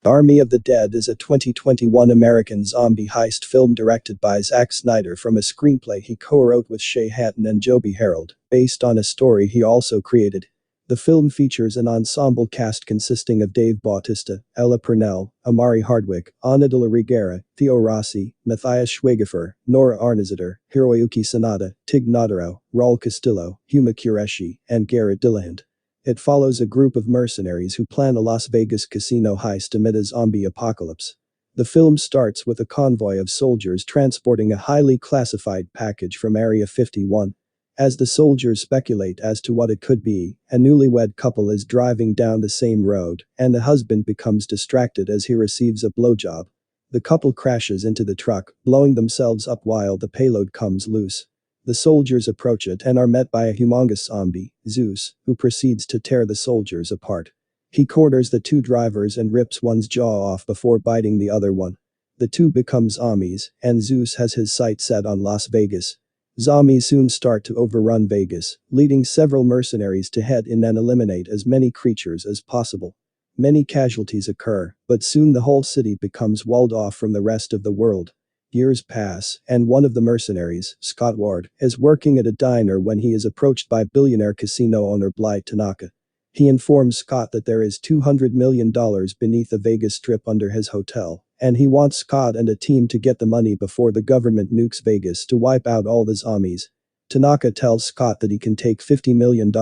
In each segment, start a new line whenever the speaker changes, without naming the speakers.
Army of the Dead is a 2021 American zombie heist film directed by Zack Snyder from a screenplay he co-wrote with Shay Hatton and Joby Harold, based on a story he also created. The film features an ensemble cast consisting of Dave Bautista, Ella Purnell, Amari Hardwick, Ana de la Reguera, Theo Rossi, Matthias Schweighöfer, Nora Arnauzotter, Hiroyuki Sanada, Tig Notaro, Raul Castillo, Huma Qureshi, and Garrett Dillahunt. It follows a group of mercenaries who plan a Las Vegas casino heist amid a zombie apocalypse. The film starts with a convoy of soldiers transporting a highly classified package from Area 51. As the soldiers speculate as to what it could be, a newlywed couple is driving down the same road, and the husband becomes distracted as he receives a blowjob. The couple crashes into the truck, blowing themselves up while the payload comes loose. The soldiers approach it and are met by a humongous zombie, Zeus, who proceeds to tear the soldiers apart. He corners the two drivers and rips one's jaw off before biting the other one. The two become zombies, and Zeus has his sights set on Las Vegas. Zombies soon start to overrun Vegas, leading several mercenaries to head in and eliminate as many creatures as possible. Many casualties occur, but soon the whole city becomes walled off from the rest of the world. Years pass, and one of the mercenaries, Scott Ward, is working at a diner when he is approached by billionaire casino owner Blythe Tanaka. He informs Scott that there is $200 million beneath the Vegas Strip under his hotel, and he wants Scott and a team to get the money before the government nukes Vegas to wipe out all the zombies. Tanaka tells Scott that he can take $50 million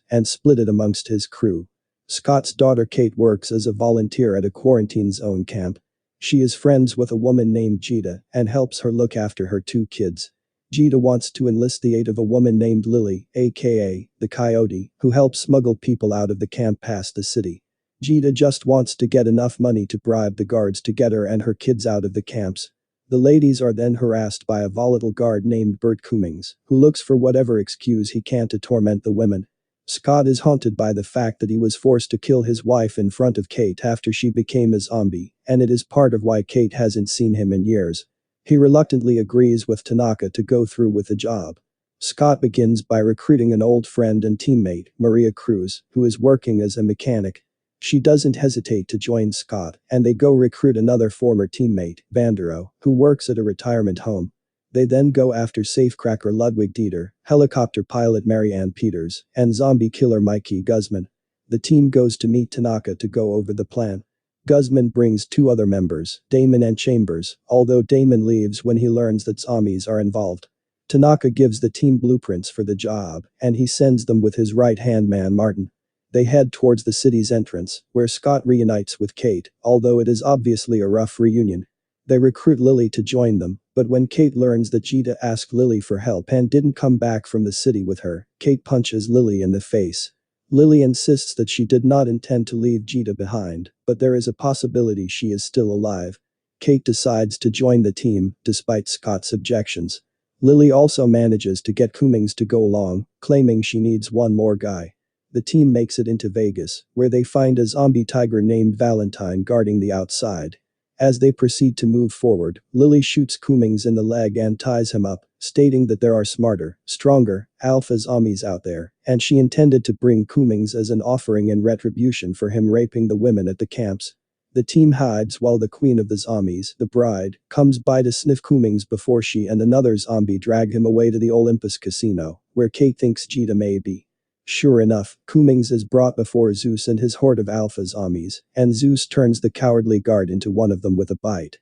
and split it amongst his crew. Scott's daughter Kate works as a volunteer at a quarantine zone camp. She is friends with a woman named Gita and helps her look after her two kids. Gita wants to enlist the aid of a woman named Lily, aka the Coyote, who helps smuggle people out of the camp past the city. Gita just wants to get enough money to bribe the guards to get her and her kids out of the camps. The ladies are then harassed by a volatile guard named Bert Cummings, who looks for whatever excuse he can to torment the women. Scott is haunted by the fact that he was forced to kill his wife in front of Kate after she became a zombie, and it is part of why Kate hasn't seen him in years. He reluctantly agrees with Tanaka to go through with the job. Scott begins by recruiting an old friend and teammate, Maria Cruz, who is working as a mechanic. She doesn't hesitate to join Scott, and they go recruit another former teammate, Vandero, who works at a retirement home. They then go after safecracker Ludwig Dieter, helicopter pilot Marianne Peters, and zombie killer Mikey Guzman. The team goes to meet Tanaka to go over the plan. Guzman brings two other members, Damon and Chambers, although Damon leaves when he learns that zombies are involved. Tanaka gives the team blueprints for the job, and he sends them with his right-hand man Martin. They head towards the city's entrance, where Scott reunites with Kate, although it is obviously a rough reunion. They recruit Lily to join them, but when Kate learns that Gita asked Lily for help and didn't come back from the city with her, Kate punches Lily in the face. Lily insists that she did not intend to leave Gita behind, but there is a possibility she is still alive. Kate decides to join the team, despite Scott's objections. Lily also manages to get Cummings to go along, claiming she needs one more guy. The team makes it into Vegas, where they find a zombie tiger named Valentine guarding the outside. As they proceed to move forward, Lily shoots Cummings in the leg and ties him up, stating that there are smarter, stronger, alpha zombies out there, and she intended to bring Cummings as an offering in retribution for him raping the women at the camps. The team hides while the queen of the zombies, the bride, comes by to sniff Cummings before she and another zombie drag him away to the Olympus casino, where Kate thinks Gita may be. Sure enough, Cummings is brought before Zeus and his horde of alpha zombies, and Zeus turns the cowardly guard into one of them with a bite.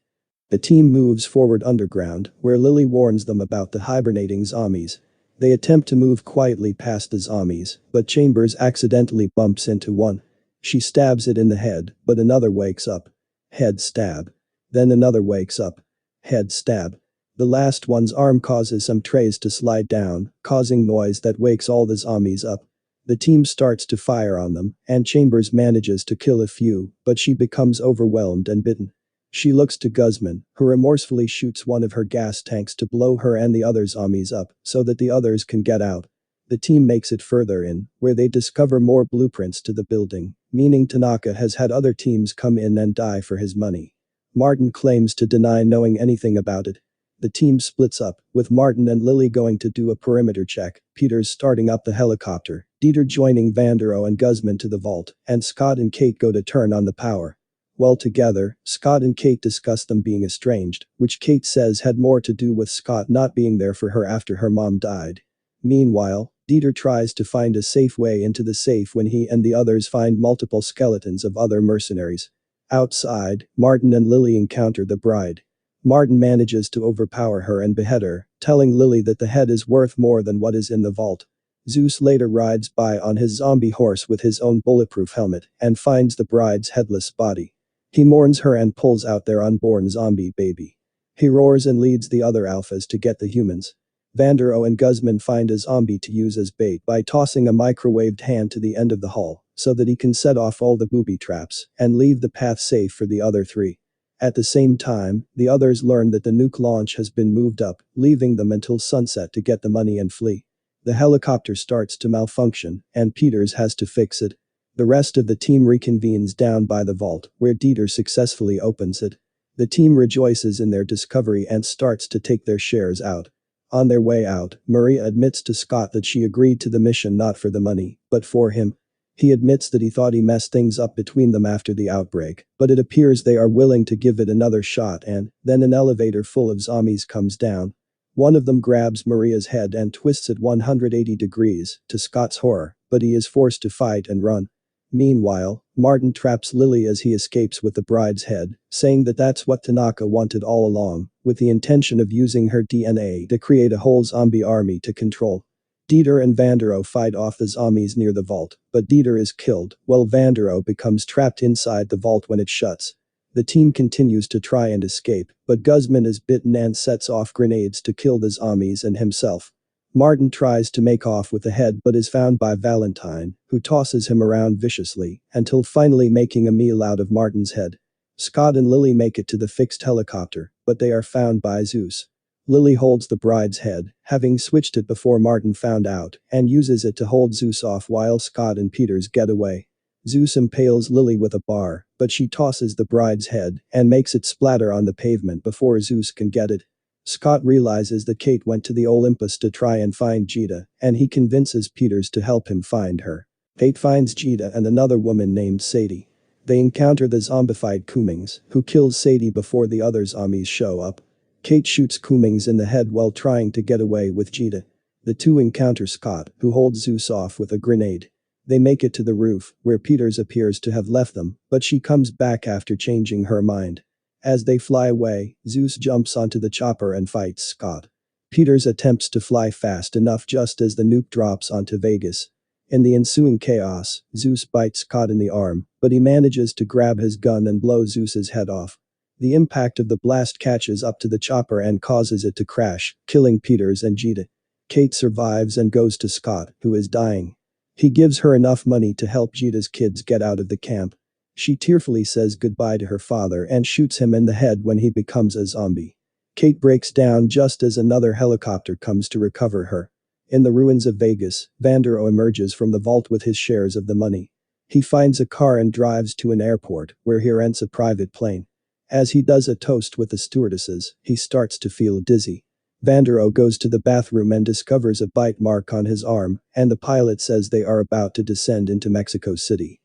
The team moves forward underground, where Lily warns them about the hibernating zombies. They attempt to move quietly past the zombies, but Chambers accidentally bumps into one. She stabs it in the head, but another wakes up. Head stab. Then another wakes up. Head stab. The last one's arm causes some trays to slide down, causing noise that wakes all the zombies up. The team starts to fire on them, and Chambers manages to kill a few, but she becomes overwhelmed and bitten. She looks to Guzman, who remorsefully shoots one of her gas tanks to blow her and the other zombies up, so that the others can get out. The team makes it further in, where they discover more blueprints to the building, meaning Tanaka has had other teams come in and die for his money. Martin claims to deny knowing anything about it. The team splits up, with Martin and Lily going to do a perimeter check, Peters starting up the helicopter, Dieter joining Vandero and Guzman to the vault, and Scott and Kate go to turn on the power. While together, Scott and Kate discuss them being estranged, which Kate says had more to do with Scott not being there for her after her mom died. Meanwhile, Dieter tries to find a safe way into the safe when he and the others find multiple skeletons of other mercenaries. Outside, Martin and Lily encounter the bride. Martin manages to overpower her and behead her, telling Lily that the head is worth more than what is in the vault. Zeus later rides by on his zombie horse with his own bulletproof helmet and finds the bride's headless body. He mourns her and pulls out their unborn zombie baby. He roars and leads the other alphas to get the humans. Vandero and Guzman find a zombie to use as bait by tossing a microwaved hand to the end of the hall so that he can set off all the booby traps and leave the path safe for the other three. At the same time, the others learn that the nuke launch has been moved up, leaving them until sunset to get the money and flee. The helicopter starts to malfunction, and Peters has to fix it. The rest of the team reconvenes down by the vault, where Dieter successfully opens it. The team rejoices in their discovery and starts to take their shares out. On their way out, Maria admits to Scott that she agreed to the mission not for the money, but for him. He admits that he thought he messed things up between them after the outbreak, but it appears they are willing to give it another shot and then an elevator full of zombies comes down. One of them grabs Maria's head and twists it 180 degrees, to Scott's horror, but he is forced to fight and run. Meanwhile, Martin traps Lily as he escapes with the bride's head, saying that that's what Tanaka wanted all along, with the intention of using her DNA to create a whole zombie army to control. Dieter and Vandero fight off the zombies near the vault, but Dieter is killed, while Vandero becomes trapped inside the vault when it shuts. The team continues to try and escape, but Guzman is bitten and sets off grenades to kill the zombies and himself. Martin tries to make off with the head but is found by Valentine, who tosses him around viciously, until finally making a meal out of Martin's head. Scott and Lily make it to the fixed helicopter, but they are found by Zeus. Lily holds the bride's head, having switched it before Martin found out, and uses it to hold Zeus off while Scott and Peters get away. Zeus impales Lily with a bar, but she tosses the bride's head and makes it splatter on the pavement before Zeus can get it. Scott realizes that Kate went to the Olympus to try and find Gita, and he convinces Peters to help him find her. Kate finds Gita and another woman named Sadie. They encounter the zombified Cummings, who kills Sadie before the other zombies show up. Kate shoots Cummings in the head while trying to get away with Gita. The two encounter Scott, who holds Zeus off with a grenade. They make it to the roof, where Peters appears to have left them, but she comes back after changing her mind. As they fly away, Zeus jumps onto the chopper and fights Scott. Peters attempts to fly fast enough just as the nuke drops onto Vegas. In the ensuing chaos, Zeus bites Scott in the arm, but he manages to grab his gun and blow Zeus's head off. The impact of the blast catches up to the chopper and causes it to crash, killing Peters and Gita. Kate survives and goes to Scott, who is dying. He gives her enough money to help Gita's kids get out of the camp. She tearfully says goodbye to her father and shoots him in the head when he becomes a zombie. Kate breaks down just as another helicopter comes to recover her. In the ruins of Vegas, Vandero emerges from the vault with his shares of the money. He finds a car and drives to an airport, where he rents a private plane. As he does a toast with the stewardesses, he starts to feel dizzy. Vandero goes to the bathroom and discovers a bite mark on his arm, and the pilot says they are about to descend into Mexico City.